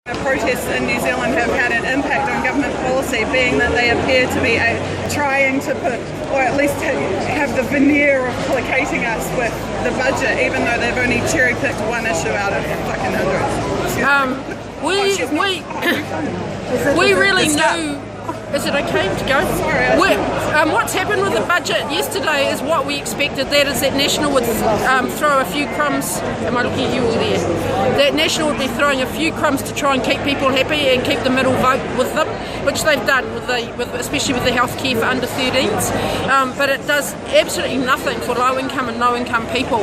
Protests in New Zealand have had an impact on government policy, being that they appear to be trying to put, or at least have the veneer of placating us with the budget, even though they've only cherry-picked one issue out of fucking hundreds. We really knew. Is it okay to go? Sorry. What's happened with the budget yesterday is what we expected. That is that National would throw a few crumbs. Am I looking at you all there? That National would be throwing a few crumbs to try and keep people happy and keep the middle vote with them, which they've done, especially with the healthcare for under 13s. But it does absolutely nothing for low income and no income people.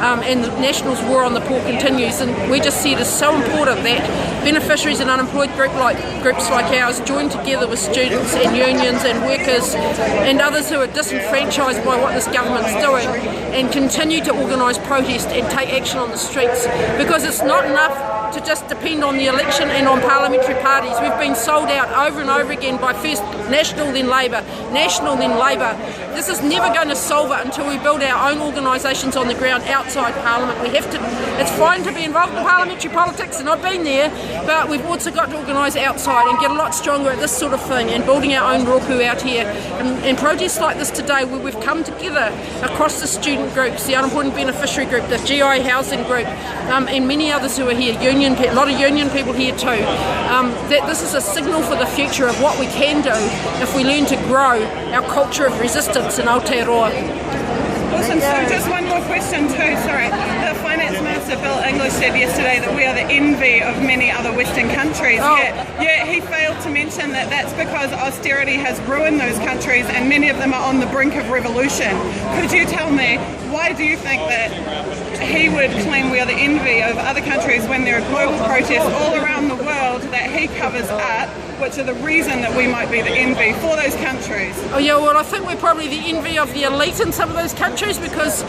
And the National's war on the poor continues. And we just see it as so important that beneficiaries and unemployed groups like ours join together with students and unions and workers and others who are disenfranchised by what this government's doing, and continue to organise protest and take action on the streets, because it's not enough to just depend on the election and on parliamentary parties. We've been sold out over and over again by first National then Labour, National then Labour. This is never going to solve it until we build our own organisations on the ground outside Parliament. We have to. It's fine to be involved in parliamentary politics, and I've been there, but we've also got to organise outside and get a lot stronger at this sort of thing, and building our own roku out here. And protests like this today, where we've come together across the student groups, the unemployed beneficiary group, the GI housing group, and many others who are here, a lot of union people here too, that this is a signal for the future of what we can do if we learn to grow our culture of resistance in Aotearoa. Awesome. So just one more question too, sorry. The Finance Minister Bill English said yesterday that we are the envy of many other Western countries, yet he failed to mention that that's because austerity has ruined those countries and many of them are on the brink of revolution. Could you tell me, why do you think that he would claim we are the envy of other countries when there are global protests all around the world that he covers up, which are the reason that we might be the envy for those countries? Oh yeah, well I think we're probably the envy of the elite in some of those countries, because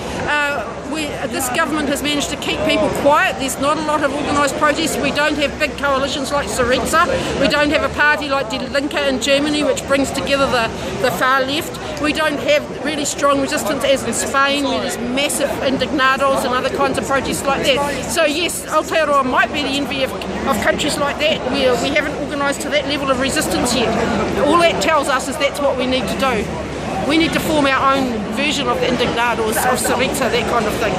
this government has managed to keep people quiet. There's not a lot of organised protests. We don't have big coalitions like Syriza. We don't have a party like Die Linke in Germany, which brings together the far left. We don't have really strong resistance as in Spain, where there's massive indignados and other kinds of protests like that. So yes, Aotearoa might be the envy of countries like that, where we haven't organised to that level of resistance yet. All that tells us is that's what we need to do. We need to form our own version of the indignados, of Syriza, that kind of thing.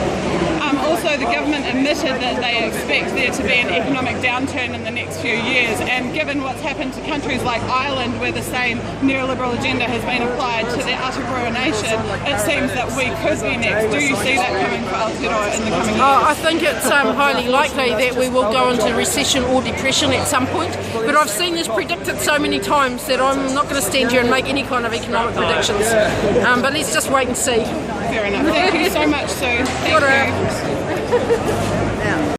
Also, the government admitted that they expect there to be an economic downturn in the next few years, and given what's happened to countries like Ireland, where the same neoliberal agenda has been applied to their utter ruination, it seems that we could be next. Do you see that coming for Aotearoa in the coming years? I think it's highly likely that we will go into recession or depression at some point, but I've seen this predicted so many times that I'm not going to stand here and make any kind of economic predictions. But let's just wait and see. Fair enough. Thank you so much, Sue. Thank you.